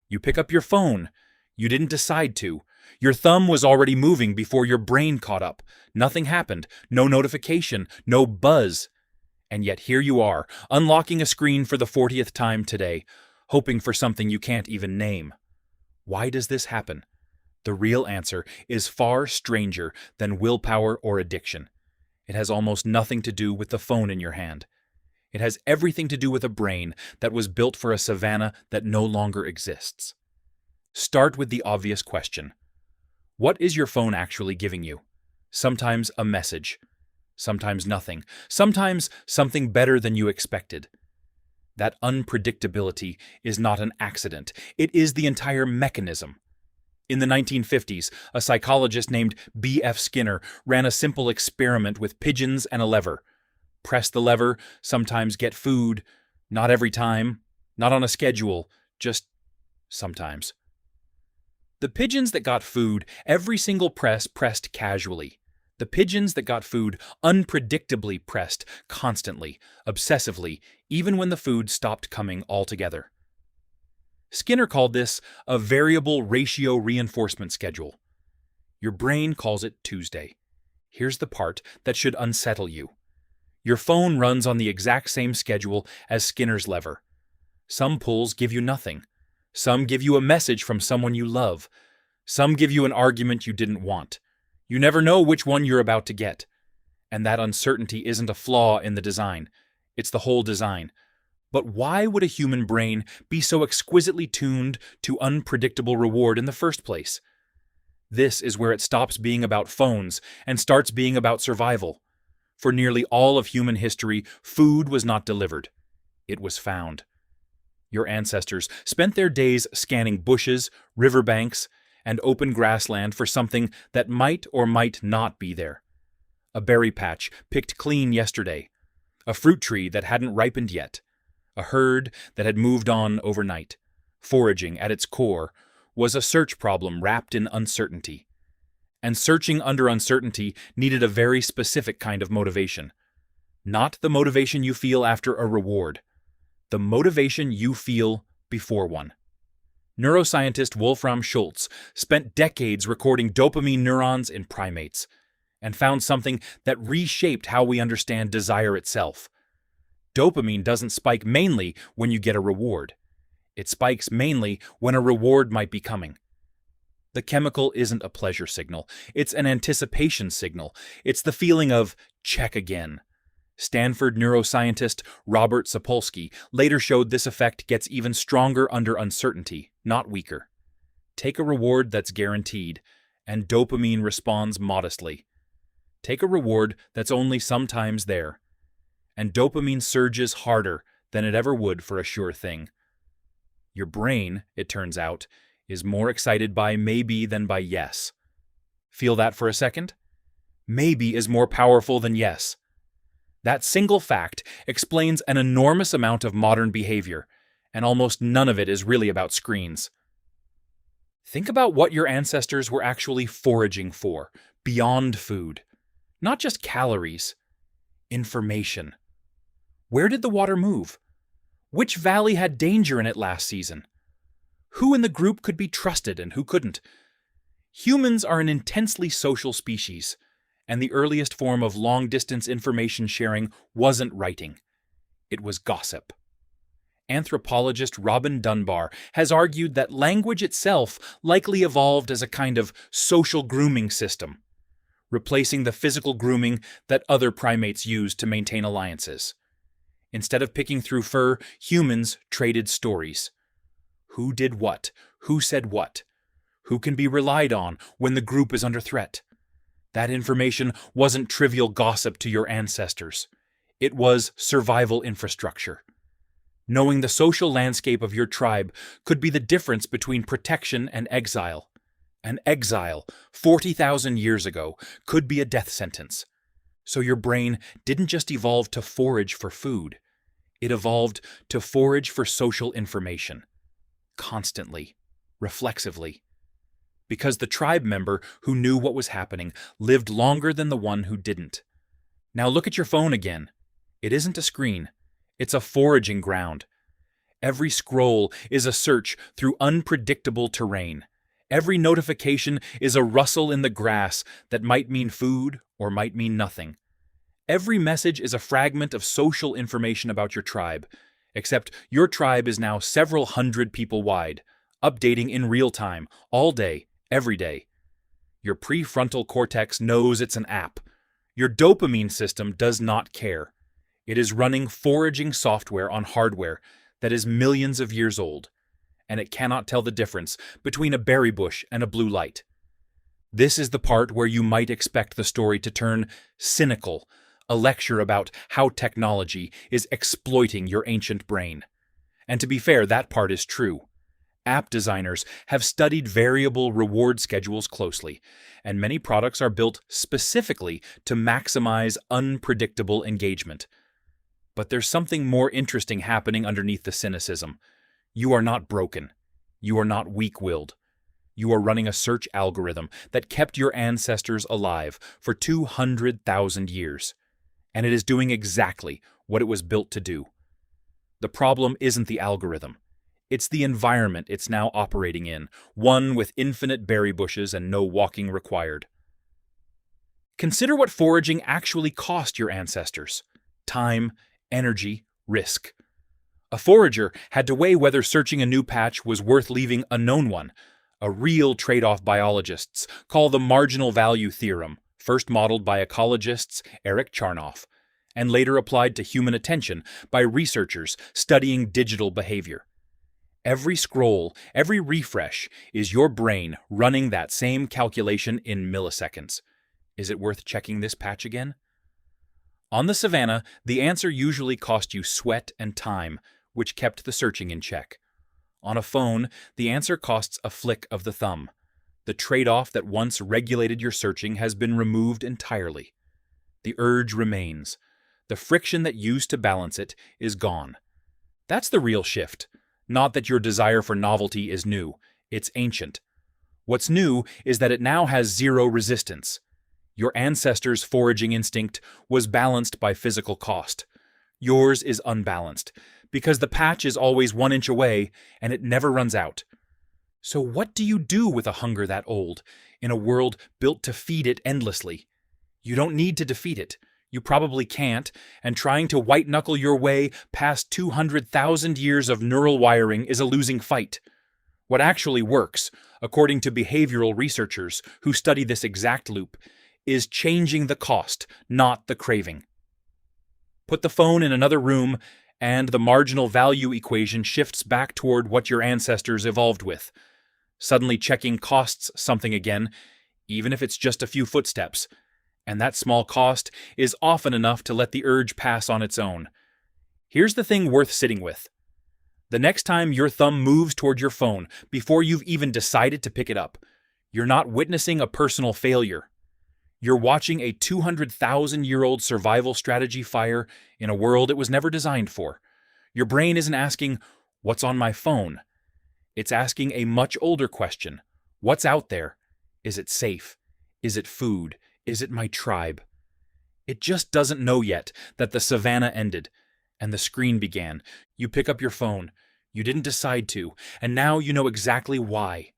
You pick up your phone. You didn't decide to. Your thumb was already moving before your brain caught up. Nothing happened. No notification. No buzz. And yet here you are, unlocking a screen for the 40th time today, hoping for something you can't even name. Why does this happen? The real answer is far stranger than willpower or addiction. It has almost nothing to do with the phone in your hand. It has everything to do with a brain that was built for a savannah that no longer exists. Start with the obvious question. What is your phone actually giving you? Sometimes a message. Sometimes nothing. Sometimes something better than you expected. That unpredictability is not an accident. It is the entire mechanism. In the 1950s, a psychologist named B.F. Skinner ran a simple experiment with pigeons and a lever. Press the lever, sometimes get food, not every time, not on a schedule, just sometimes. The pigeons that got food, every single press pressed casually. The pigeons that got food unpredictably pressed constantly, obsessively, even when the food stopped coming altogether. Skinner called this a variable ratio reinforcement schedule. Your brain calls it Tuesday. Here's the part that should unsettle you. Your phone runs on the exact same schedule as Skinner's lever. Some pulls give you nothing. Some give you a message from someone you love. Some give you an argument you didn't want. You never know which one you're about to get. And that uncertainty isn't a flaw in the design. It's the whole design. But why would a human brain be so exquisitely tuned to unpredictable reward in the first place? This is where it stops being about phones and starts being about survival. For nearly all of human history, food was not delivered. It was found. Your ancestors spent their days scanning bushes, riverbanks, and open grassland for something that might or might not be there. A berry patch picked clean yesterday. A fruit tree that hadn't ripened yet. A herd that had moved on overnight. Foraging, at its core, was a search problem wrapped in uncertainty. And searching under uncertainty needed a very specific kind of motivation. Not the motivation you feel after a reward. The motivation you feel before one. Neuroscientist Wolfram Schultz spent decades recording dopamine neurons in primates and found something that reshaped how we understand desire itself. Dopamine doesn't spike mainly when you get a reward. It spikes mainly when a reward might be coming. The chemical isn't a pleasure signal. It's an anticipation signal. It's the feeling of check again. Stanford neuroscientist Robert Sapolsky later showed this effect gets even stronger under uncertainty, not weaker. Take a reward that's guaranteed, and dopamine responds modestly. Take a reward that's only sometimes there, and dopamine surges harder than it ever would for a sure thing. Your brain, it turns out, is more excited by maybe than by yes. Feel that for a second? Maybe is more powerful than yes. That single fact explains an enormous amount of modern behavior, and almost none of it is really about screens. Think about what your ancestors were actually foraging for, beyond food. Not just calories. Information. Where did the water move? Which valley had danger in it last season? Who in the group could be trusted and who couldn't? Humans are an intensely social species, and the earliest form of long-distance information sharing wasn't writing. It was gossip. Anthropologist Robin Dunbar has argued that language itself likely evolved as a kind of social grooming system, replacing the physical grooming that other primates used to maintain alliances. Instead of picking through fur, humans traded stories. Who did what? Who said what? Who can be relied on when the group is under threat? That information wasn't trivial gossip to your ancestors. It was survival infrastructure. Knowing the social landscape of your tribe could be the difference between protection and exile. An exile, 40,000 years ago, could be a death sentence. So your brain didn't just evolve to forage for food. It evolved to forage for social information. Constantly. Reflexively. Because the tribe member who knew what was happening lived longer than the one who didn't. Now look at your phone again. It isn't a screen. It's a foraging ground. Every scroll is a search through unpredictable terrain. Every notification is a rustle in the grass that might mean food or might mean nothing. Every message is a fragment of social information about your tribe, except your tribe is now several hundred people wide, updating in real time, all day, every day. Your prefrontal cortex knows it's an app. Your dopamine system does not care. It is running foraging software on hardware that is millions of years old, and it cannot tell the difference between a berry bush and a blue light. This is the part where you might expect the story to turn cynical, a lecture about how technology is exploiting your ancient brain. And to be fair, that part is true. App designers have studied variable reward schedules closely, and many products are built specifically to maximize unpredictable engagement. But there's something more interesting happening underneath the cynicism. You are not broken. You are not weak-willed. You are running a search algorithm that kept your ancestors alive for 200,000 years. And it is doing exactly what it was built to do. The problem isn't the algorithm. It's the environment it's now operating in, one with infinite berry bushes and no walking required. Consider what foraging actually cost your ancestors: time, energy, risk. A forager had to weigh whether searching a new patch was worth leaving a known one, a real trade-off biologists call the marginal value theorem, first modeled by ecologists Eric Charnoff, and later applied to human attention by researchers studying digital behavior. Every scroll, every refresh, is your brain running that same calculation in milliseconds. Is it worth checking this patch again? On the savannah, the answer usually cost you sweat and time, which kept the searching in check. On a phone, the answer costs a flick of the thumb. The trade-off that once regulated your searching has been removed entirely. The urge remains. The friction that used to balance it is gone. That's the real shift. Not that your desire for novelty is new, it's ancient. What's new is that it now has zero resistance. Your ancestors' foraging instinct was balanced by physical cost. Yours is unbalanced, because the patch is always 1 inch away and it never runs out. So what do you do with a hunger that old, in a world built to feed it endlessly? You don't need to defeat it. You probably can't, and trying to white-knuckle your way past 200,000 years of neural wiring is a losing fight. What actually works, according to behavioral researchers who study this exact loop, is changing the cost, not the craving. Put the phone in another room, and the marginal value equation shifts back toward what your ancestors evolved with. Suddenly checking costs something again, even if it's just a few footsteps. And that small cost is often enough to let the urge pass on its own. Here's the thing worth sitting with. The next time your thumb moves toward your phone, before you've even decided to pick it up, you're not witnessing a personal failure. You're watching a 200,000-year-old survival strategy fire in a world it was never designed for. Your brain isn't asking, "What's on my phone?" It's asking a much older question. What's out there? Is it safe? Is it food? Is it my tribe? It just doesn't know yet that the savannah ended and the screen began. You pick up your phone. You didn't decide to, and now you know exactly why.